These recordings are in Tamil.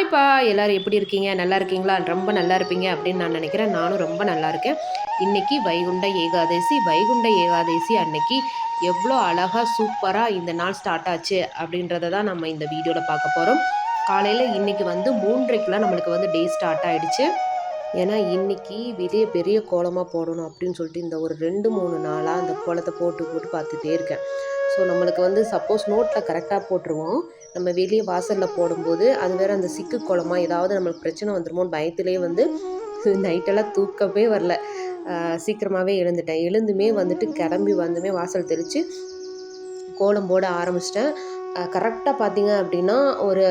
ஹாய்ப்பா, எல்லாரும் எப்படி இருக்கீங்க? நல்லா இருக்கீங்களா? ரொம்ப நல்லா இருப்பீங்க அப்படின்னு நான் நினைக்கிறேன். நானும் ரொம்ப நல்லா இருக்கேன். இன்னைக்கு வைகுண்ட ஏகாதசி. வைகுண்ட ஏகாதசி அன்னைக்கு எவ்வளோ அழகா, சூப்பரா இந்த நாள் ஸ்டார்ட் ஆச்சு அப்படின்றத தான் நம்ம இந்த வீடியோல பார்க்க போறோம். காலையில இன்னைக்கு வந்து 3:30க்குலாம் நம்மளுக்கு வந்து டே ஸ்டார்ட் ஆயிடுச்சு. ஏன்னா இன்னைக்கு வெளிய பெரிய கோலமா போடணும் அப்படின்னு சொல்லிட்டு இந்த ஒரு 2, 3 நாளா அந்த கோலத்த போட்டு போட்டு பார்த்துட்டே இருக்கேன். ஸோ நம்மளுக்கு வந்து சப்போஸ் நோட்ல கரெக்ட்டா போட்டுருவோம். நம்ம வெளிய வாசல்ல போடும்போது, அது வேற அந்த சிக்கு கோலமா ஏதாவது நம்மளுக்கு பிரச்சனை வந்துருமோன்னு பயத்திலேயே வந்து நைட்டெல்லாம் தூக்கமே வரல. சீக்கிரமாவே எழுந்துட்டேன். எழுந்துமே வந்துட்டு கிளம்பி வந்துமே வாசல் தெளிச்சு கோலம் போட ஆரம்பிச்சிட்டேன். கரெக்ட்டா பார்த்தீங்க அப்படின்னா, ஒரு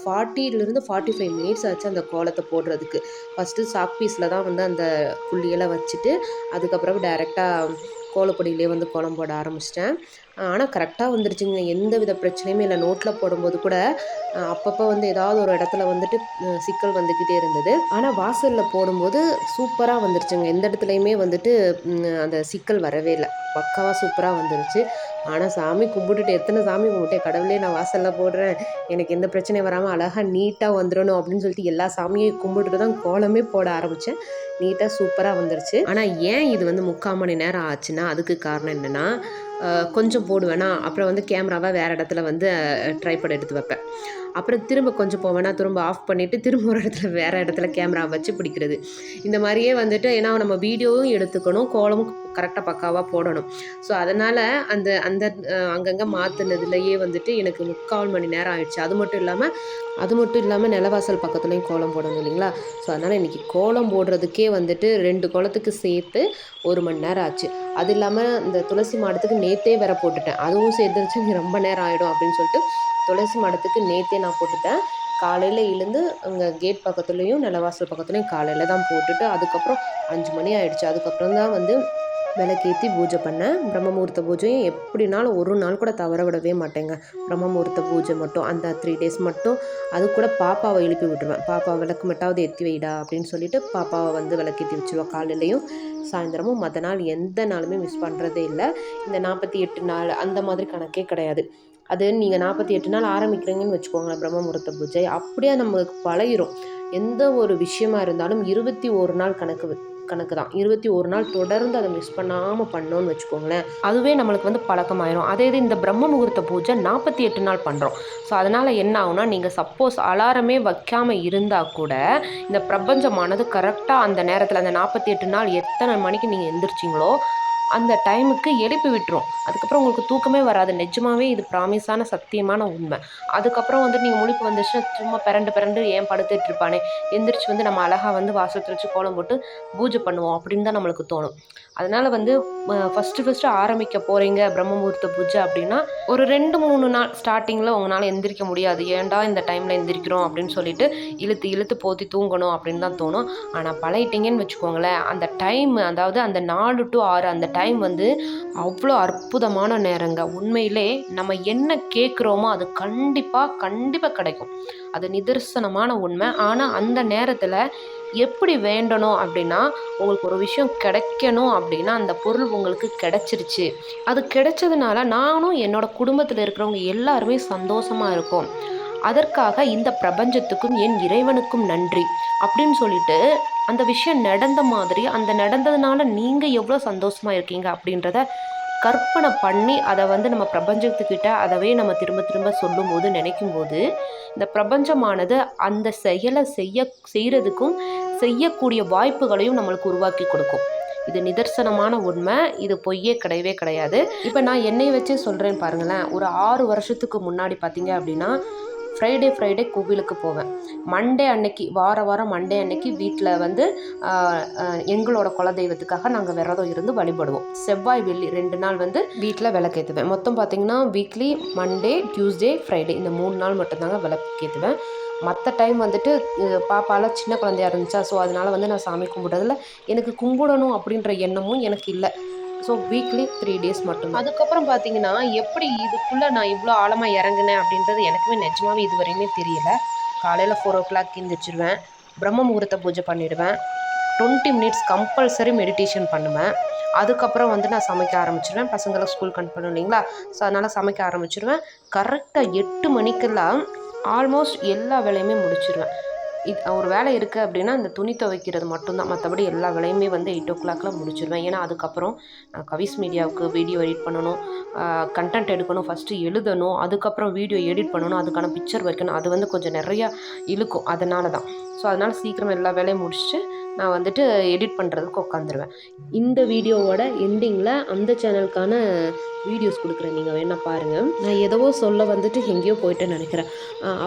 40லிருந்து 45 மினிட்ஸ் ஆச்சு அந்த கோலத்த போடுறதுக்கு. ஃபஸ்ட்டு சாக் பீஸில தான் வந்து அந்த புள்ளியெல்லாம் வச்சுட்டு, அதுக்கப்புறம் டைரக்ட்டா கோலப்பொடியிலேயே வந்து கோலம் போட ஆரம்பிச்சிட்டேன். ஆனா கரெக்ட்டா வந்துருச்சுங்க. எந்தவித பிரச்சனையுமே இல்ல. நோட்ல போடும்போது கூட அப்பப்போ வந்து ஏதாவது ஒரு இடத்துல வந்துட்டு சிக்கல் வந்துக்கிட்டே இருந்தது. ஆனா வாசல்ல போடும்போது சூப்பரா வந்துருச்சுங்க. எந்த இடத்துலயுமே வந்துட்டு அந்த சிக்கல் வரவே இல்ல. பக்காவா சூப்பரா வந்துருச்சு. ஆனா சாமி கும்பிட்டுட்டு எத்தனை சாமி கும்பிட்டேன். கடவுளே நான் வாசல்ல போடுறேன். எனக்கு எந்த பிரச்சனையும் வராம அழகா நீட்டா வந்துரணும் அப்படின்னு சொல்லிட்டு எல்லா சாமியையும் கும்பிட்டுட்டு தான் கோலமே போட ஆரம்பிச்சேன். நீட்டா சூப்பரா வந்துருச்சு. ஆனா ஏன் இது வந்து 3/4 மணி நேரம் ஆச்சுன்னா, அதுக்கு காரணம் என்னன்னா, கொஞ்சம் போடுவேனா, அப்புறம் வந்து கேமராவ வேற இடத்துல வந்து ட்ரைபாட் எடுத்து வைப்பேன். அப்புறம் திரும்ப கொஞ்சம் போவேனா, திரும்ப ஆஃப் பண்ணிட்டு திரும்ப ஒரு இடத்துல வேற இடத்துல கேமரா வச்சு பிடிக்கிறது. இந்த மாரியே வந்துட்டு ஏன்னா நம்ம வீடியோவும் எடுத்துக்கணும், கோலமும் கரெக்ட்டா பக்காவா போடணும். ஸோ அதனால அந்த அந்த அங்கங்க மாத்துனதுலயே வந்துட்டு எனக்கு 3/4 மணி நேரம் ஆயிடுச்சு. அது மட்டும் இல்லாம நிலவாசல் பக்கத்துலயும் கோலம் போடணும் இல்லைங்களா? ஸோ அதனால இன்னைக்கு கோலம் போடுறதுக்கே வந்துட்டு 2 கோலத்துக்கு சேர்த்து 1 மணி நேரம் ஆச்சு. அது இல்லாம இந்த துளசி மாடத்துக்கு நேத்தே வேற போட்டுட்டேன். அதுவும் சேர்ந்துருச்சு நீ ரொம்ப நேரம் ஆயிடும் அப்படின்னு சொல்லிட்டு, துளசி மாடத்துக்கு நேத்தே நான் போட்டுட்டேன். காலையில எழுந்து அங்க கேட் பக்கத்துலயும், நிலவாசல் பக்கத்துலயும் காலையில தான் போட்டுட்டு, அதுக்கப்புறம் 5 மணி ஆயிடுச்சு. அதுக்கப்புறம் தான் வந்து விளக்கேத்தி பூஜை பண்ணேன். பிரம்ம முகூர்த்த பூஜையும் எப்படினாலும் ஒரு நாள் கூட தவற விடவே மாட்டேங்க. பிரம்ம முகூர்த்த பூஜை மட்டும் அந்த 3 டேஸ் மட்டும் அதுக்கூட பாப்பாவ எழுப்பி விட்டுருவேன். "பாப்பா விளக்கு மட்டாவது ஏத்தி வைடா" அப்படின்னு சொல்லிட்டு பாப்பாவ வந்து விளக்கேத்தி வச்சுருவேன். காலையிலயும், சாயந்தரமும். மத்த நாள் எந்த நாளுமே மிஸ் பண்றதே இல்ல. இந்த 48 நாள் அந்த மாதிரி கணக்கே கிடையாது. அது நீங்க 48 நாள் ஆரம்பிக்கிறீங்கன்னு வச்சுக்கோங்களேன் பிரம்ம முகூர்த்த பூஜை, அப்படியே நம்மளுக்கு பழகிரும். எந்த ஒரு விஷயமா இருந்தாலும் 21 நாள் கணக்கு தான். 21 நாள் தொடர்ந்து அத மிஸ் பண்ணாம பண்ணோம்னு வச்சுக்கோங்களேன், அதுவே நம்மளுக்கு வந்து பழக்கமாயிரும். அதே இது இந்த பிரம்ம முகூர்த்த பூஜை 48 நாள் பண்றோம். ஸோ அதனால என்ன ஆகும்னா, நீங்க சப்போஸ் அலாரமே வைக்காம இருந்தா கூட, இந்த பிரபஞ்சமானது கரெக்ட்டா அந்த நேரத்துல அந்த 48 நாள் எத்தனை மணிக்கு நீங்க எந்திரிச்சீங்களோ, அந்த டைமுக்கு எழுப்பி விட்டுரும். அதுக்கப்புறம் உங்களுக்கு தூக்கமே வராது. நிஜமாவே இது ப்ராமிஸான சத்தியமான உண்மை. அதுக்கப்புறம் வந்து நீங்க முழிப்பு வந்துச்சுன்னா, சும்மா பெரண்டு பெரண்டு ஏன் படுத்துட்டு இருப்பானே, எந்திரிச்சு வந்து நம்ம அழகா வந்து வாசல் தெளிச்சு கோலம் போட்டு பூஜை பண்ணுவோம் அப்படின்னு தான் நம்மளுக்கு தோணும். அதனால வந்து ஃபர்ஸ்ட்டு ஆரம்பிக்க போறீங்க பிரம்ம முகூர்த்த பூஜை அப்படின்னா, ஒரு 2, 3 நாள் ஸ்டார்ட்டிங்கில உங்களால எந்திரிக்க முடியாது. ஏன்டா இந்த டைம்ல எந்திரிக்கிறோம் அப்படின்னு சொல்லிட்டு இழுத்து இழுத்து போத்தி தூங்கணும் அப்படின்னு தான் தோணும். ஆனா பழகிட்டீங்கன்னு வச்சுக்கோங்களேன், அந்த டைம் அதாவது அந்த 4 to 6 அந்த டைம் வந்து அவ்வளோ அற்புதமான நேரங்க. உண்மையிலே நம்ம என்ன கேட்குறோமோ அது கண்டிப்பா கண்டிப்பா கிடைக்கும். அது நிதர்சனமான உண்மை. ஆனா அந்த நேரத்துல எப்படி வேண்டணும் அப்படின்னா, உங்களுக்கு ஒரு விஷயம் கிடைக்கணும் அப்படின்னா, அந்த பொருள் உங்களுக்கு கிடைச்சிருச்சு. அது கிடைச்சதுனால நானும் என்னோட குடும்பத்துல இருக்கிறவங்க எல்லாருமே சந்தோஷமா இருக்கோம். அதற்காக இந்த பிரபஞ்சத்துக்கும் என் இறைவனுக்கும் நன்றி அப்படின்னு சொல்லிட்டு, அந்த விஷயம் நடந்த மாதிரி, அந்த நடந்ததுனால நீங்க எவ்வளோ சந்தோஷமா இருக்கீங்க அப்படின்றத கற்பனை பண்ணி, அத வந்து நம்ம பிரபஞ்சத்துக்கிட்ட அதவே நம்ம திரும்ப திரும்ப சொல்லும்போது, நினைக்கும்போது, இந்த பிரபஞ்சமானது அந்த செயல செய்றதுக்கும், செய்யக்கூடிய வாய்ப்புகளையும் நம்மளுக்கு உருவாக்கி கொடுக்கும். இது நிதர்சனமான உண்மை. இது பொய்யே கிடையவே கிடையாது. இப்ப நான் என்னைய வச்சே சொல்றேன் பாருங்களேன். ஒரு 6 வருஷத்துக்கு முன்னாடி பார்த்தீங்க அப்படின்னா, ஃப்ரைடே கோவிலுக்கு போவேன். மண்டே அன்னைக்கு வாரம் மண்டே அன்னைக்கு வீட்ல வந்து அ அ எங்களோட குலதெய்வத்துக்காக நாங்க விரதம் இருந்து வழிபடுவோம். செவ்வாய், வெள்ளி 2 நாள் வந்து வீட்ல விளக்கேத்துவேன். மொத்தம் பார்த்தீங்கன்னா, வீக்லி மண்டே, டியூஸ்டே, ஃப்ரைடே இந்த 3 நாள் மட்டும் தாங்க விளக்கேத்துவேன். மத்த டைம் வந்துட்டு பாப்பாலாம் சின்ன குழந்தையா இருந்துச்சா, ஸோ அதனால வந்து நான் சாமி கும்பிடுறதில்ல. எனக்கு கும்பிடணும் அப்படின்ற எண்ணமும் எனக்கு இல்ல. ஸோ வீக்லி 3 டேஸ் மட்டும் தான். அதுக்கப்புறம் பார்த்தீங்கன்னா, எப்படி இதுக்குள்ள நான் இவ்ளோ ஆழமா இறங்குனேன் அப்படின்றது எனக்குமே நிஜமாவே இதுவரையுமே தெரியல. காலையில 4:00 எந்திரிச்சுருவேன். பிரம்ம முகூர்த்த பூஜை பண்ணிடுவேன். 20 மினிட்ஸ் கம்பல்சரி மெடிடேஷன் பண்ணுவேன். அதுக்கப்புறம் வந்து நான் சமைக்க ஆரம்பிச்சுருவேன். பசங்கள ஸ்கூலுக்கு அனுப்பணும் இல்லைங்களா? ஸோ அதனால சமைக்க ஆரம்பிச்சுருவேன். கரெக்ட்டா 8 மணிக்கெல்லாம் ஆல்மோஸ்ட் எல்லா வேலையுமே முடிச்சிருவேன். ஒரு வேலை இருக்குது அப்படின்னா இந்த துணி துவைக்கிறது மட்டும்தான். மற்றபடி எல்லா வேலையுமே வந்து 8:00 முடிச்சிருவேன். ஏன்னா அதுக்கப்புறம் கவிஸ் மீடியாவுக்கு வீடியோ எடிட் பண்ணணும், கண்டென்ட் எடுக்கணும், ஃபஸ்ட்டு எழுதணும், அதுக்கப்புறம் வீடியோ எடிட் பண்ணணும், அதுக்கான பிக்சர் வைக்கணும். அது வந்து கொஞ்சம் நிறையா இழுக்கும். அதனால தான். ஸோ அதனால் சீக்கிரம் எல்லா வேலையும் முடிச்சுட்டு நான் வந்துட்டு எடிட் பண்ணுறதுக்கு உட்காந்துருவேன். இந்த வீடியோவோட எண்டிங்கில் அந்த சேனலுக்கான வீடியோஸ் கொடுக்குறேன், நீங்கள் வேணால் பாருங்கள். நான் எதவோ சொல்ல வந்துட்டு எங்கேயோ போயிட்டேன்னு நினைக்கிறேன்.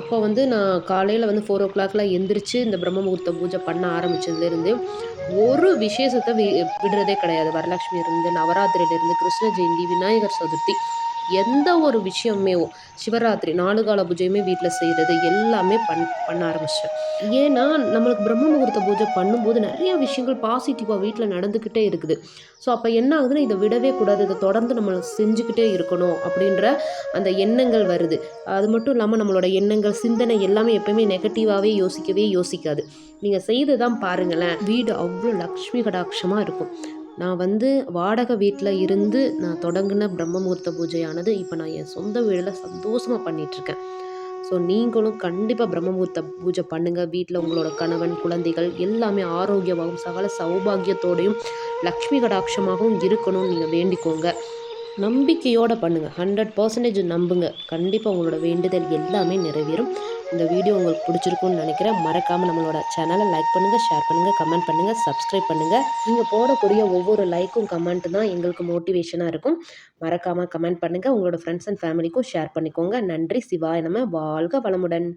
அப்போ வந்து நான் காலையில் வந்து 4:00 எந்திரிச்சு இந்த பிரம்ம முகூர்த்த பூஜை பண்ண ஆரம்பித்ததுலேருந்து ஒரு விசேஷத்தை விடுறதே கிடையாது. வரலட்சுமி இருந்து, நவராத்திரியிலேருந்து, கிருஷ்ண ஜெயந்தி, விநாயகர் சதுர்த்தி, எந்த ஒரு விஷயமே, சிவராத்திரி 4 கால பூஜையுமே வீட்டில் செய்கிறது எல்லாமே பண்ண ஆரம்பிச்சிட்டேன். ஏன்னா நம்மளுக்கு பிரம்ம முகூர்த்த பூஜை பண்ணும்போது நிறைய விஷயங்கள் பாசிட்டிவாக வீட்டில் நடந்துக்கிட்டே இருக்குது. ஸோ அப்போ என்ன ஆகுதுன்னா, இதை விடவே கூடாது, இதை தொடர்ந்து நம்ம செஞ்சுக்கிட்டே இருக்கணும் அப்படின்ற அந்த எண்ணங்கள் வருது. அது மட்டும் இல்லாமல் நம்மளோட எண்ணங்கள், சிந்தனை எல்லாமே எப்பயுமே நெகட்டிவாகவே யோசிக்காது. நீங்கள் செய்து தான் பாருங்களேன், வீடு அவ்வளோ லக்ஷ்மி கடாட்சமாக இருக்கும். நான் வந்து வாடகை வீட்டில் இருந்து நான் தொடங்கின பிரம்ம முகூர்த்த பூஜையானது இப்போ நான் என் சொந்த வீட்டில் சந்தோஷமாக பண்ணிகிட்ருக்கேன். ஸோ நீங்களும் கண்டிப்பாக பிரம்ம முகூர்த்த பூஜை பண்ணுங்கள். வீட்டில் உங்களோட கணவன், குழந்தைகள் எல்லாமே ஆரோக்கியமாகவும் சகல சௌபாகியத்தோடையும் லக்ஷ்மி கடாட்சமாகவும் இருக்கணும்னு நீங்கள் வேண்டிக்கோங்க. நம்பிக்கையோடு பண்ணுங்கள். 100% நம்புங்க. கண்டிப்பாக உங்களோட வேண்டுதல் எல்லாமே நிறைவேறும். இந்த வீடியோ உங்களுக்கு பிடிச்சிருக்கும்னு நினைக்கிறேன். மறக்காமல் நம்மளோட சேனலை லைக் பண்ணுங்கள், ஷேர் பண்ணுங்கள், கமெண்ட் பண்ணுங்கள், சப்ஸ்கிரைப் பண்ணுங்கள். நீங்கள் போடக்கூடிய ஒவ்வொரு லைக்கும் கமெண்ட்டு தான் எங்களுக்கு மோட்டிவேஷனாக இருக்கும். மறக்காமல் கமெண்ட் பண்ணுங்கள். உங்களோட ஃப்ரெண்ட்ஸ் அண்ட் ஃபேமிலிக்கும் ஷேர் பண்ணிக்கோங்க. நன்றி. சிவாய நம. வாழ்க வளமுடன்.